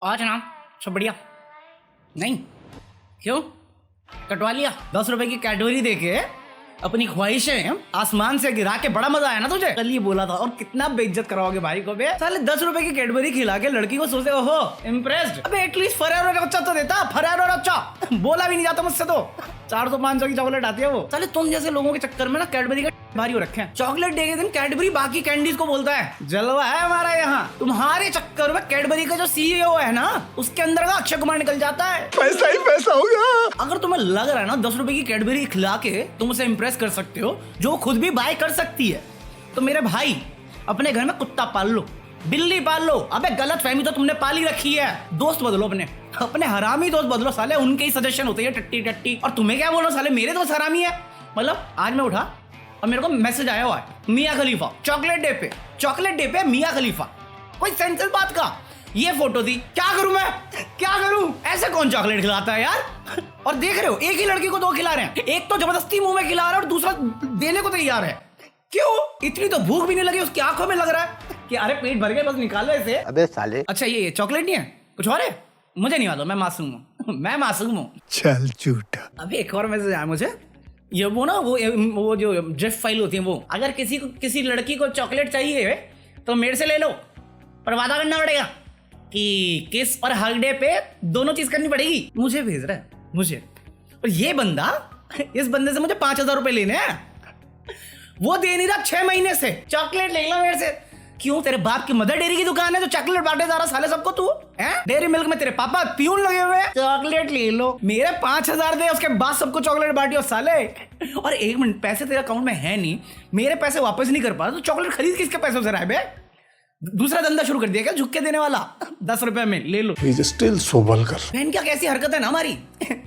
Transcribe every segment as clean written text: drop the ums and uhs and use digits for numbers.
आज ना सब बढ़िया नहीं क्यों कटवा लिया 10 रुपए की कैडबरी देके अपनी ख्वाहिशें आसमान से गिरा के बड़ा मजा आया ना तुझे। कल ये बोला था और कितना बेइज्जत कराओगे भाई को बे। साले 10 रुपए की कैडबरी खिला के लड़की को सोचते हो इम्प्रेस्ड। अबे एटलीस्ट फरेरो का अच्छा तो देता, फरेरो अच्छा बोला भी नहीं जाता मुझसे तो। 400-500 की चॉकलेट आती है वो। साले तुम जैसे लोगों के चक्कर में ना कैडबरी का भारी हो रखे हैं। चॉकलेट डे के दिन कैडबरी बाकी कैंडीज को बोलता है जलवा है हमारा यहाँ। तुम्हारे चक्कर में कैडबरी का जो सीईओ है ना उसके अंदर का अक्षय कुमार निकल जाता है। पैसा ही पैसा होगा। अगर तुम्हें लग रहा है ना 10 रुपए की कैडबरी खिला के तुम उसे इम्प्रेस कर सकते हो जो खुद भी बाय कर सकती है, तो मेरे भाई अपने घर में कुत्ता पाल लो, बिल्ली पाल लो। अबे गलत फहमी तो तुमने पाली रखी है। दोस्त बदलो अपने हरामी दोस्त बदलो। साले उनके ही सजेशन होते हैं टट्टी टट्टी। और तुम्हें क्या बोलो साले मेरे दोस्त हरामी है। मतलब आज मैं उठा और मेरे को मैसेज आया हुआ है मियां खलीफा चॉकलेट डे पे मियां खलीफा। कोई सेंस है बात का। ये फोटो थी। क्या करूं मैं, क्या करूं? ऐसे कौन चॉकलेट खिलाता है यार। और देख रहे हो एक ही लड़की को 2 खिला रहे हैं। एक तो जबरदस्ती मुंह में खिला रहा है और दूसरा देने को तैयार है। क्यों? इतनी तो भूख भी नहीं लगी उसकी आंखों में लग रहा है कि अरे पेट भर गया बस निकालो इसे। अबे साले। अच्छा ये चॉकलेट नहीं है कुछ और है? मुझे नहीं मालूम, मैं मासूम हूँ मैं मासूम हूँ। चल झूठा। अभी एक और मैसेज आया मुझे। ये वो ना वो जो जिफ फाइल होती है वो, अगर किसी लड़की को चॉकलेट चाहिए तो मेरे से ले लो, पर वादा करना पड़ेगा कि किस और हग डे पे दोनों चीज करनी पड़ेगी। मुझे भेज रहा है मुझे। और ये बंदा, इस बंदे से मुझे 5000 रुपए लेने हैं। वो दे नहीं रहा 6 महीने से। चॉकलेट ले लो मेरे से। क्यों? तेरे बाप की मदर डेयरी की दुकान है जो चॉकलेट बांटे जा रहा साले सबको तू है। डेयरी मिल्क में तेरे पापा प्यून लगे हुए हैं। चॉकलेट ले लो मेरे 5000 दे, उसके बाद सबको चॉकलेट बांटियो साले। और 1 मिनट, पैसे तेरे अकाउंट में है नहीं, मेरे पैसे वापस नहीं कर पा रहा तो चॉकलेट खरीद किसके पैसों से रहा है बे? दूसरा धंधा शुरू कर दिया क्या झुक के देने वाला? 10 रुपए में ले लो। Still so vulgar. बहन क्या कैसी हरकत है ना हमारी।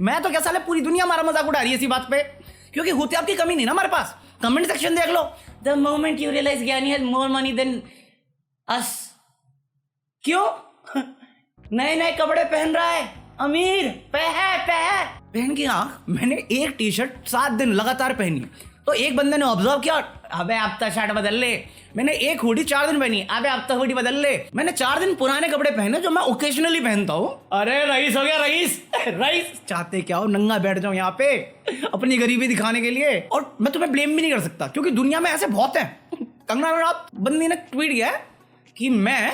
मैं तो क्या साले पूरी दुनिया हमारा मजाक उड़ा रही है इसी बात पे, क्योंकि होते आपकी कमी नहीं ना हमारे पास। कमेंट सेक्शन देख लो। द मोमेंट यू रियलाइज ज्ञानी has more money than us. क्यों? नए नए कपड़े पहन रहा है, अमीर बहन की आंख। मैंने एक टी शर्ट 7 दिन लगातार पहनी तो एक बंदे ने ऑब्जर्व किया, अबे अब तो शर्ट बदल ले। मैंने एक हुडी 4 दिन पहनी, अबे अब तो हुडी बदल ले। मैंने 4 दिन पुराने कपड़े पहने जो मैं ओकेजनली पहनता हूँ। अरे रईस हो गया रईस। रईस चाहते क्या हो, नंगा बैठ जाऊं यहाँ पे अपनी गरीबी दिखाने के लिए। और मैं तुम्हें ब्लेम भी नहीं कर सकता क्योंकि दुनिया में ऐसे बहुत हैं। कंगना रनौत बंदी ने ट्वीट किया कि मैं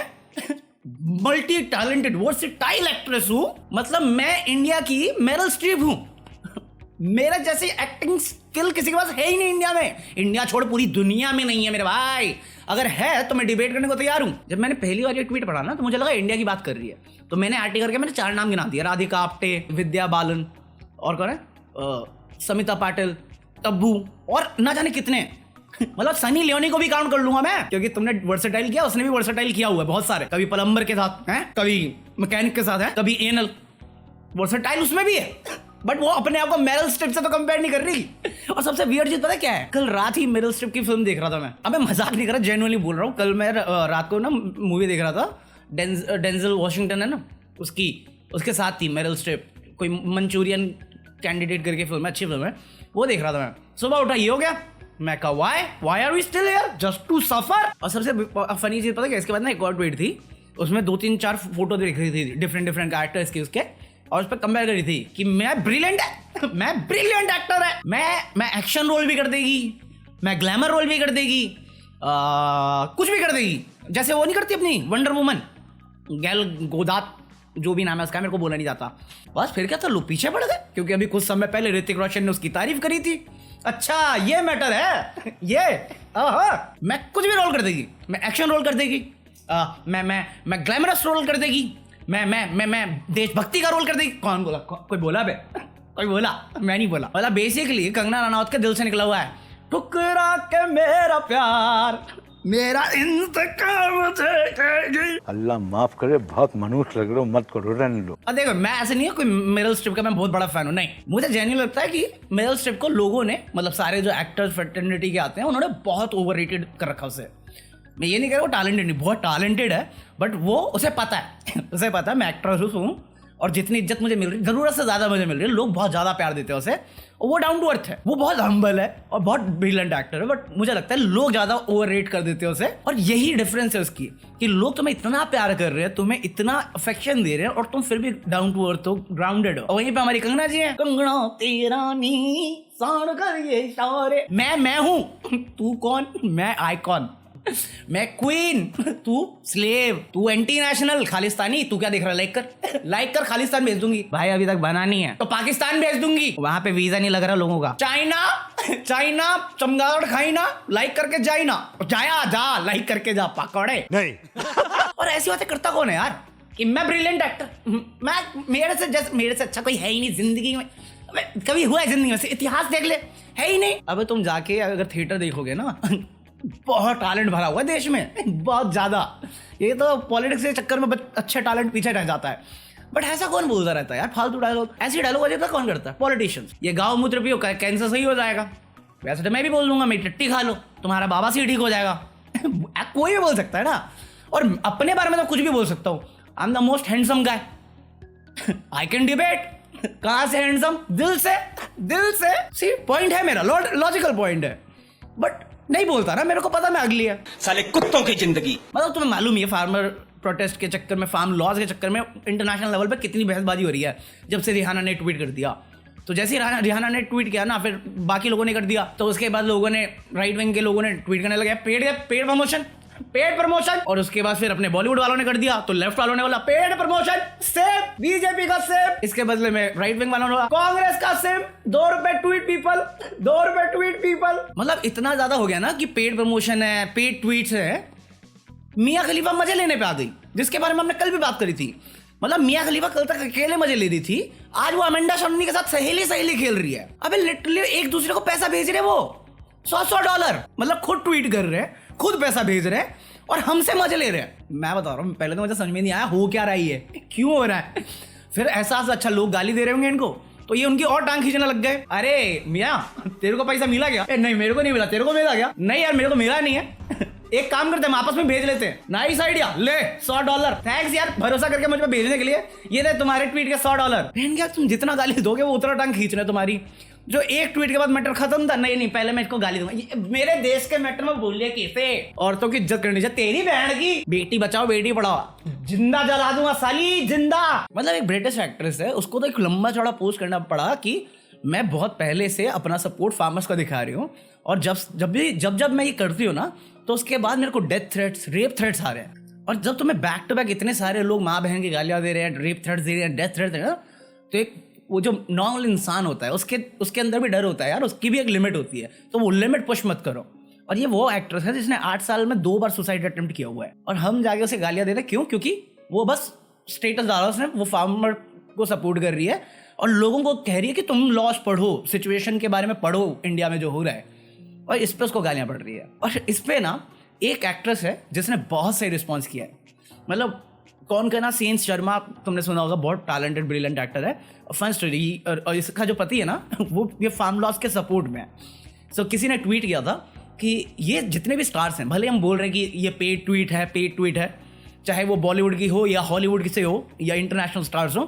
मल्टी टैलेंटेड वर्सेटाइल एक्ट्रेस हूं। मतलब मैं इंडिया की मेरिल स्ट्रीप हूं। मेरा जैसी एक्टिंग स्किल किसी के पास है ही नहीं इंडिया में। इंडिया छोड़ पूरी दुनिया में नहीं है मेरे भाई। अगर है तो मैं डिबेट करने को तैयार हूं। जब मैंने पहली बार ये ट्वीट पढ़ा ना तो मुझे लगा इंडिया की बात कर रही है, तो मैंने आरटी करके मैंने 4 नाम गिना दिया। राधिका आप्टे, विद्या बालन, और कौन है, समिता पाटिल, तब्बू, और ना जाने कितने। मतलब सनी लियोनी को भी काउंट कर लूंगा मैं, क्योंकि तुमने वर्सेटाइल किया, उसने भी वर्सेटाइल किया हुआ है बहुत सारे। कभी प्लम्बर के साथ है, कभी मैकेनिक के साथ है, कभी एनल। वर्सेटाइल उसमें भी है, बट वो अपने आप को मेरिल स्ट्रिप से तो कंपेयर नहीं कर रही। और सबसे वियर्ड चीज पता है क्या है? कल रात ही मेरिल स्ट्रिप की फिल्म देख रहा था मैं। अब मैं मजाक नहीं कर रहा, जेन्युइनली बोल रहा हूँ। कल मैं रात को ना मूवी देख रहा था, डेंजल वॉशिंगटन है ना, उसके साथ थी मेरिल स्ट्रिप। कोई मंचूरियन कैंडिडेट करके फिल्म है, अच्छी फिल्म है, वो देख रहा था मैं। सुबह उठा ये हो गया, मैं कहा why are we still here just to suffer. और सबसे फनी चीज पता है, इसके बाद ना एक और ट्वीट थी, उसमें 2-3-4 फोटो देख रही थी डिफरेंट कैरेक्टर्स की उसके, और उस पर कंपेयर कर रही थी कि मैं ब्रिलियंट एक्टर है। मैं एक्शन रोल भी कर देगी, मैं ग्लैमर रोल भी कर देगी, कुछ भी कर देगी। जैसे वो नहीं करती अपनी वंडर वुमन गैल गोदात, जो भी नाम है उसका, मेरे को बोला नहीं जाता। बस फिर क्या था, लोग पीछे पड़ गए क्योंकि अभी कुछ समय पहले ऋतिक रोशन ने उसकी तारीफ करी थी। अच्छा ये मैटर है ये। मैं कुछ भी रोल कर देगी, मैं एक्शन रोल कर देगी, मैं ग्लैमरस रोल कर देगी, मैं देशभक्ति का रोल कर देगी। कौन बोला? कोई बोला बे? कोई बोला? मैं नहीं बोला। मतलब बेसिकली कंगना रनौत के दिल से निकला हुआ है, ठुकरा के मेरा प्यार मेरा इंतकाम देगी। अल्लाह माफ करे, बहुत मनुष्य लग रहे हो, मत करो, रहने लो। और देखो मैं ऐसे नहीं है कोई मेरिल स्ट्रिप का मैं बहुत बड़ा फैन हूँ, नहीं। मुझे जेन्युइन लगता है कि मेरिल स्ट्रिप को लोगों ने, मतलब सारे जो एक्टर्स फ्रेटर्निटी के आते हैं, उन्होंने बहुत ओवररेटेड कर रखा उसे। मैं ये नहीं कह रहा वो टैलेंटेड नहीं, बहुत टैलेंटेड है, बट वो उसे पता है उसे पता है मैं एक्ट्रेस हूँ, और जितनी इज्जत मुझे मिल रही, जरूरत से ज्यादा मुझे मिल रही है, लोग बहुत ज्यादा प्यार देते हैं उसे, और वो डाउन टू अर्थ है, वो बहुत हम्बल है और बहुत ब्रिलियंट एक्टर है, बट मुझे लगता है लोग ज्यादा ओवर रेट कर देते हैं उसे। और यही डिफरेंस है उसकी कि लोग तुम्हें इतना प्यार कर रहे हैं, तुम्हें इतना अफेक्शन दे रहे हैं, और तुम फिर भी डाउन टू अर्थ हो, ग्राउंडेड हो। और वहीं पे हमारी कंगना जी है, कंगना तेरा नी साड़ कर ये इशारे, मैं हूं, तू कौन, मैं आइकॉन, मैं क्वीन, तू स्लेव, तू एंटी नेशनल खालिस्तानी, तू क्या देख रहा है, लाइक कर खालिस्तान भेज दूंगी भाई, अभी तक बना नहीं है तो पाकिस्तान भेज दूंगी, वहां पे वीजा नहीं लग रहा लोगों का, चाइना चमगादड़ खाई ना, लाइक करके जाई ना, जा लाइक करके जा पकौड़े नहीं। और ऐसी बातें करता कौन है यार कि मैं ब्रिलियंट एक्टर, मैं मेरे से अच्छा कोई है ही नहीं जिंदगी में, कभी हुआ है जिंदगी में से, इतिहास देख ले, है ही नहीं। अब तुम जाके अगर थिएटर देखोगे ना, बहुत टैलेंट भरा हुआ है देश में, बहुत ज्यादा, ये तो पॉलिटिक्स के चक्कर में अच्छे टैलेंट पीछे रह जाता है, बट ऐसा कौन बोलता रहता है यार फालतू डायलॉग, ऐसी डायलॉग अजय कौन करता है, पॉलिटिशियंस। ये गाँव मूत्र पियो कैंसर सही हो जाएगा, वैसे तो मैं भी बोल दूंगा, मेरी टट्टी खा लो तुम्हारा बाबा से ठीक हो जाएगा, कोई भी बोल सकता है ना, और अपने बारे में तो कुछ भी बोल सकता हूँ, I am the most handsome guy, I can debate, कहां से हैंडसम, दिल से सी पॉइंट है मेरा, लॉजिकल पॉइंट है, बट नहीं बोलता ना, मेरे को पता मैं अगली है, साले कुत्तों की जिंदगी। मतलब तुम्हें मालूम ही है फार्मर प्रोटेस्ट के चक्कर में, फार्म लॉज के चक्कर में इंटरनेशनल लेवल पे कितनी बहसबाजी हो रही है, जब से रिहाना ने ट्वीट कर दिया, तो जैसे ही रिहाना ने ट्वीट किया ना, फिर बाकी लोगों ने कर दिया, तो उसके बाद लोगों ने, राइट विंग के लोगों ने ट्वीट करने लगे पेड प्रमोशन, और उसके बाद फिर अपने बॉलीवुड वालों ने कर दिया, तो लेफ्ट वालों ने बोला पेड प्रमोशन सेम, बीजेपी का सेम, इसके बदले में राइट विंग वालों ने बोला कांग्रेस का सेम, ₹2 ट्वीट पीपल, मतलब इतना ज्यादा हो गया ना कि पेड प्रमोशन है, पेड ट्वीट्स है। मियां खलीफा मजे लेने पे आ गई, जिसके बारे में हमने कल भी बात करी थी, मतलब मियां खलीफा कल तक अकेले मजे ले रही थी, आज वो अमेंडा शर्मी के साथ सहेली खेल रही है, अबे लिटरली एक दूसरे को पैसा भेज रहे, वो $100, मतलब खुद ट्वीट कर रहे हैं, खुद पैसा भेज रहे हैं, और हमसे मजे ले रहे हैं। मैं बता रहा हूँ, पहले तो मुझे समझ में नहीं आया हो क्या रही है, क्यों हो रहा है, फिर एहसास, अच्छा लोग गाली दे रहे होंगे इनको, तो ये उनकी और टांग खींचने लग गए, अरे मियां तेरे को पैसा मिला क्या, नहीं मेरे को नहीं मिला, तेरे को मिला क्या, नहीं यार मेरे को मिला नहीं है, एक काम करते हैं हम आपस में भेज लेते हैं, नाइस आइडिया, ले $100, थैंक्स यार भरोसा करके मुझ पे भेजने के लिए, ये दे तुम्हारे ट्वीट के $100। क्या तुम जितना गाली दोगे वो उतना टांग खींच रहे तुम्हारी, जो एक ट्वीट के बाद मैटर खत्म था, नहीं पहले मैं इसको गाली दूंगा, मेरे देश के मैटर में बोलिए कैसे, औरतों की इज्जत करनी चाहिए, तेरी बहन की, बेटी बचाओ बेटी पढ़ाओ, जिंदा जला दूंगा साली जिंदा। मतलब एक ब्रिटिश एक्ट्रेस है, उसको तो एक लंबा चौड़ा पोस्ट करना पड़ा कि मैं बहुत पहले से अपना सपोर्ट फार्मर्स का दिखा रही हूँ, और जब मैं ये करती हूँ ना, तो उसके बाद मेरे को डेथ थ्रेट्स, रेप थ्रेट्स आ रहे हैं, और जब तुम्हें बैक टू बैक इतने सारे लोग माँ बहन की गालियाँ दे रहे हैं, रेप थ्रेट्स दे रहे हैं, डेथ थ्रेट्स दे रहे हैं, तो एक वो जो नॉर्मल इंसान होता है उसके अंदर भी डर होता है यार, उसकी भी एक लिमिट होती है, तो वो लिमिट पुश मत करो। और ये वो एक्ट्रेस है जिसने 8 साल में 2 बार सुसाइड अटेम्प्ट किया हुआ है, और हम जाके उसे गालियां दे रहे हैं, क्यों, क्योंकि वो बस स्टेटस डाला उसने, वो फार्मर को सपोर्ट कर रही है, और लोगों को कह रही है कि तुम लॉस पढ़ो, सिचुएशन के बारे में पढ़ो इंडिया में जो हो रहा है, और इस पर उसको गालियां पड़ रही है। और इस पर ना एक एक्ट्रेस है जिसने बहुत सही रिस्पॉन्स किया है, मतलब कौन कहना, सेंस शर्मा तुमने सुना होगा, बहुत टैलेंटेड ब्रिलियंट एक्टर है, फन स्टोरी, और इसका जो पति है ना वो ये फार्म लॉस के सपोर्ट में है। सो किसी ने ट्वीट किया था कि ये जितने भी स्टार्स हैं, भले हम बोल रहे हैं कि ये पेड ट्वीट है, चाहे वो बॉलीवुड की हो या हॉलीवुड की से हो या इंटरनेशनल स्टार्स हो,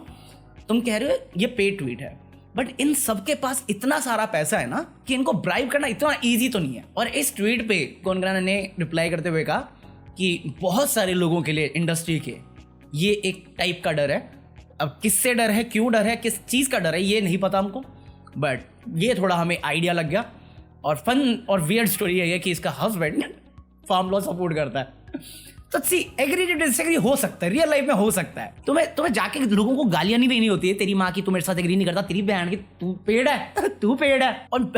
तुम कह रहे हो ये पेड ट्वीट है, बट इन सबके पास इतना सारा पैसा है ना कि इनको ब्राइब करना इतना ईजी तो नहीं है। और इस ट्वीट पे कोनग्राना ने रिप्लाई करते हुए कहा कि बहुत सारे लोगों के लिए इंडस्ट्री के ये एक टाइप का डर है, अब किससे डर है, क्यों डर है, किस चीज़ का डर है ये नहीं पता हमको, बट ये थोड़ा हमें आइडिया लग गया। और फन और वियर्ड स्टोरी है ये कि इसका हस्बैंड फार्म लॉ सपोर्ट करता है, तो सी एग्री टू डिसएग्री हो सकता है, रियल लाइफ में हो सकता है। तुम्हें जाके लोगों को गालियां नहीं देनी होती है, तेरी माँ की तू मेरे साथ एग्री नहीं करता, तेरी बहन की तू पेड़ है तू पेड़ है। और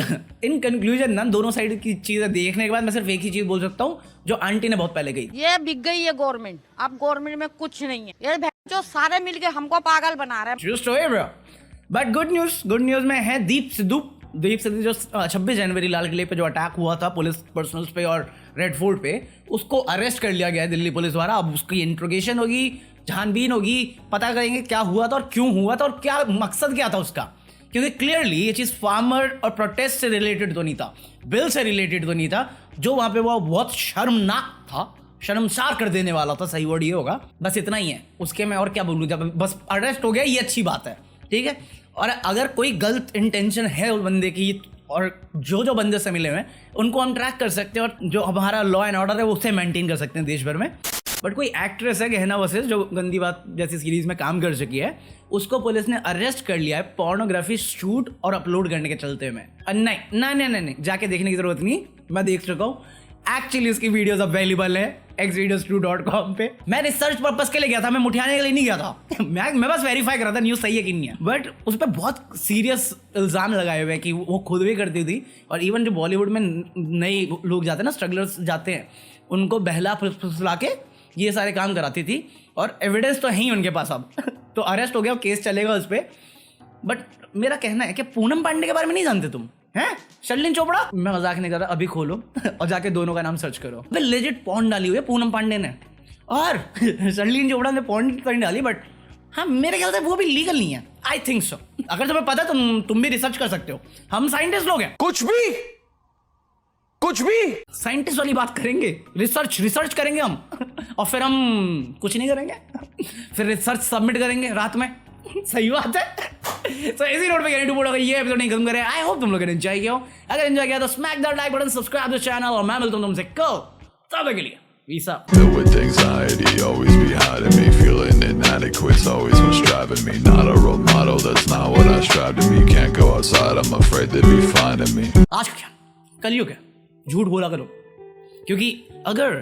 इन कंक्लूजन ना दोनों साइड की चीजें देखने के बाद मैं सिर्फ एक ही चीज बोल सकता हूँ जो आंटी ने बहुत पहले कही, ये बिक गई है गवर्नमेंट, अब गवर्नमेंट में कुछ नहीं है, ये जो सारे मिलके हमको पागल बना रहे हैं। बट गुड न्यूज में है दीप सिद्धू जो 26 जनवरी लाल किले पे जो अटैक हुआ था पुलिस पर्सनल्स पे और रेड फोर्ट पे, उसको अरेस्ट कर लिया गया है दिल्ली पुलिस द्वारा। अब उसकी इंट्रोगेशन होगी, छानबीन होगी, पता करेंगे क्या हुआ था और क्यों हुआ था और क्या मकसद क्या था उसका, क्योंकि क्लियरली ये चीज़ फार्मर और प्रोटेस्ट से रिलेटेड तो नहीं था, बिल से रिलेटेड तो नहीं था। जो वहाँ पे वो बहुत शर्मनाक था शर्मसार कर देने वाला था, सही वर्ड ये होगा, बस इतना ही है उसके। मैं और क्या बोलूँ, जब बस अरेस्ट हो गया ये अच्छी बात है, ठीक है। और अगर कोई गलत इंटेंशन है उस बंदे की, और जो बंदे से मिले हुए हैं उनको हम ट्रैक कर सकते हैं, और जो हमारा लॉ एंड ऑर्डर है वो उसे मेंटेन कर सकते हैं देश भर में। बट कोई एक्ट्रेस है गहना वसेस जो गंदी बात जैसी सीरीज में काम कर चुकी है, उसको पुलिस ने अरेस्ट कर लिया है पोर्नोग्राफी शूट और अपलोड करने के चलते में। नहीं, जाके देखने की जरूरत नहीं, मैं देख चुका हूँ। एक्चुअली उसकी वीडियोस अवेलेबल है xvideos2.com पे। मैं रिसर्च पर्पस के लिए गया था, मैं मुठियाने के लिए नहीं गया था। मैं बस वेरीफाई कर रहा था न्यूज़ सही है कि नहीं है। बट उस पर बहुत सीरियस इल्ज़ाम लगाए हुए हैं कि वो खुद भी करती थी, और इवन जो बॉलीवुड में नए लोग जाते हैं ना, स्ट्रगलर्स जाते हैं, उनको बहला फुसला के ये सारे काम कराती थी, और एविडेंस तो है ही उनके पास अब। तो अरेस्ट हो गया, केस चलेगा उस पर। बट मेरा कहना है कि पूनम पांडे के बारे में नहीं जानते तुम हैं? शर्लिन चोपड़ा, मैं मजाक नहीं कर रहा, अभी खोलो और जाके दोनों का नाम सर्च करो। भाई लेजिट पॉर्न डाली हुई है पूनम पांडे ने, और शर्लिन चोपड़ा ने पॉर्न तो नहीं डाली, बट हाँ मेरे ख्याल से वो भी लीगल नहीं है, आई थिंक सो। अगर तुम्हें पता है तुम भी रिसर्च कर सकते हो, हम साइंटिस्ट लोग हैं। कुछ भी साइंटिस्ट वाली बात करेंगे, रिसर्च करेंगे हम, और फिर हम कुछ नहीं करेंगे, फिर रिसर्च सबमिट करेंगे रात में। सही बात है। तो इसी नोट पे टू बोलो ये एपिसोड नहीं खत्म करें। आई होप तुम लोगों ने एंजॉय किया हो। अगर एंजॉय किया तो smack that like button, subscribe the channel, और मैं मिलता हूं तुमसे कल, तब के लिए peace out. Filled with anxiety, always behind me, feeling inadequate, always what's driving me. Not a role model, that's not what I strive to be. Can't go outside, I'm afraid they'd be finding me. आज का क्या कलयुग है, झूठ बोला करो, क्योंकि अगर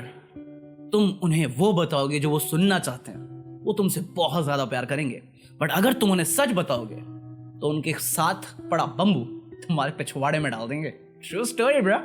तुम उन्हें वो बताओगे जो वो सुनना चाहते हैं, वो तुमसे बहुत ज्यादा प्यार करेंगे। बट अगर तुम उन्हें सच बताओगे तो उनके साथ पड़ा बम्बू तुम्हारे पिछवाड़े में डाल देंगे। True story bro.